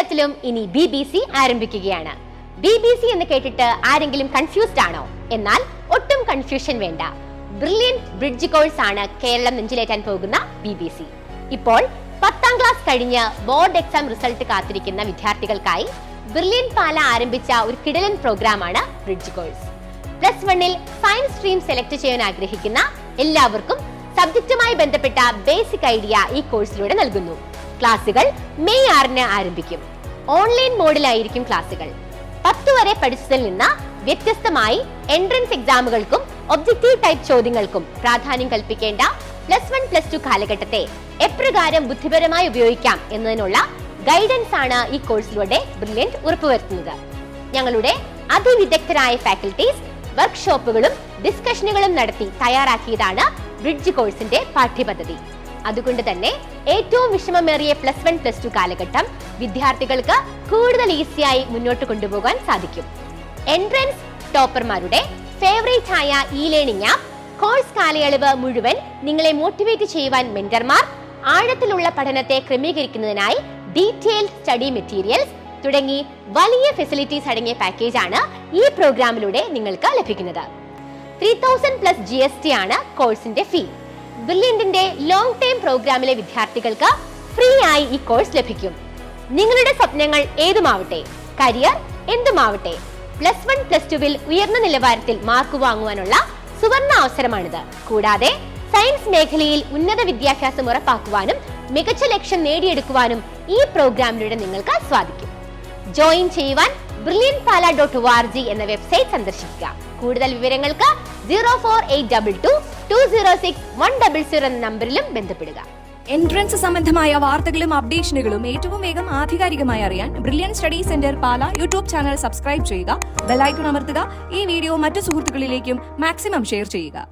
കേരളത്തിലും ഇനി BBC ആരംഭിക്കുകയാണ്. BBC എന്ന് കേട്ടിട്ട് ആരെങ്കിലും കൺഫ്യൂസ്ഡ് ആണോ? എന്നാൽ ഒട്ടും കൺഫ്യൂഷൻ വേണ്ട. ബ്രില്യന്റ് ബ്രിഡ്ജ് കോഴ്സ് ആണ് കേരളം നെഞ്ചിലേറ്റാൻ പോകുന്ന BBC. ഇപ്പോൾ 10ാം ക്ലാസ് കഴിഞ്ഞ് ബോർഡ് എക്സാം റിസൾട്ട് കാത്തിരിക്കുന്ന വിദ്യാർത്ഥികൾക്കായി ബ്രില്യന്റ് പാല ആരംഭിച്ച ഒരു കിടലൻ പ്രോഗ്രാമാണ് bridge course. +1 science stream select ചെയ്യാൻ ആഗ്രഹിക്കുന്ന എല്ലാവർക്കും സബ്ജക്റ്റുമായി ബന്ധപ്പെട്ട ബേസിക് ഐഡിയ ഈ കോഴ്സിലൂടെ നൽകുന്നു. ക്ലാസുകൾ മെയ് 6 ആരംഭിക്കും. ഓൺലൈൻ മോഡിലായിരിക്കും ക്ലാസുകൾ. 10 വരെ പഠിച്ചതിൽ നിന്ന് വ്യത്യസ്തമായി എൻട്രൻസ് എക്സാമുകൾക്കും ഒബ്ജക്റ്റീവ് ടൈപ്പ് ചോദ്യങ്ങൾക്കും പ്രാധാന്യം കൽപ്പിക്കേണ്ട +1 +2 കാലഘട്ടത്തെ എപ്രകാരം ബുദ്ധിപരമായി ഉപയോഗിക്കാം എന്നതിനുള്ള ഗൈഡൻസ് ആണ് ഈ കോഴ്സിലൂടെ ബ്രില്യന്റ് ഉറപ്പുവരുത്തുന്നത്. ഞങ്ങളുടെ അതിവിദഗ്ധരായ ഫാക്കൽറ്റീസ് വർക്ക്ഷോപ്പുകളും ഡിസ്കഷനുകളും നടത്തി തയ്യാറാക്കിയതാണ് ബ്രിഡ്ജ് കോഴ്സിന്റെ പാഠ്യപദ്ധതി. അതുകൊണ്ട് തന്നെ ഏറ്റവും വിഷമമേറിയ +1 +2 കാലഘട്ടം വിദ്യാർത്ഥികൾക്ക് കൂടുതൽ ഈസിയായി മുന്നോട്ട് കൊണ്ടുപോകാൻ സാധിക്കും. എൻട്രൻസ് ടോപ്പർമാരുടെ ഫേവറേറ്റ് ആയ ലേണിംഗ് ആപ്പ്, കോഴ്സ് കാലയളവ് മുഴുവൻ നിങ്ങളെ മോട്ടിവേറ്റ് ചെയ്യുവാൻ മെന്റർമാർ, ആഴത്തിലുള്ള പഠനത്തെ ക്രമീകരിക്കുന്നതിനായി ഡീറ്റെയിൽഡ് സ്റ്റഡി മെറ്റീരിയൽസ് തുടങ്ങി വലിയ ഫെസിലിറ്റീസ് അടങ്ങിയ പാക്കേജാണ് ഈ പ്രോഗ്രാമിലൂടെ നിങ്ങൾക്ക് ലഭിക്കുന്നത്. 3000+ GST ആണ് കോഴ്സിന്റെ ഫീ. ബ്രില്യന്റിന്റെ ലോങ് ടൈം പ്രോഗ്രാമിലെ വിദ്യാർത്ഥികൾക്ക് ഫ്രീ ആയി ഈ കോഴ്സ് ലഭിക്കും. നിങ്ങളുടെ സ്വപ്നങ്ങൾ ഏതുമാവട്ടെ, കരിയർ എന്തുമാവട്ടെ, +1 +2 ഉയർന്ന നിലവാരത്തിൽ മാർക്ക് വാങ്ങുവാനുള്ള സുവർണ അവസരമാണിത്. കൂടാതെ സയൻസ് മേഖലയിൽ ഉന്നത വിദ്യാഭ്യാസം ഉറപ്പാക്കുവാനും മികച്ച ലക്ഷ്യം നേടിയെടുക്കുവാനും ഈ പ്രോഗ്രാമിലൂടെ നിങ്ങൾക്ക് സാധിക്കും. ജോയിൻ ചെയ്യുവാൻ brilliantpala.org എന്ന വെബ്സൈറ്റ് സന്ദർശിക്കുക. കൂടുതൽ വിവരങ്ങൾക്ക് 04822 206 100 എന്ന നമ്പറിലും ബന്ധപ്പെടുക. എൻട്രൻസ് സംബന്ധമായ വാർത്തകളും അപ്ഡേഷനുകളും ഏറ്റവും വേഗം ആധികാരികമായി അറിയാൻ ബ്രില്യന്റ് സ്റ്റഡി സെന്റർ പാല യൂട്യൂബ് ചാനൽ സബ്സ്ക്രൈബ് ചെയ്യുക, ബെൽ ഐക്കൺ അമർത്തുക. ഈ വീഡിയോ മറ്റു സുഹൃത്തുക്കളിലേക്കും മാക്സിമം ഷെയർ ചെയ്യുക.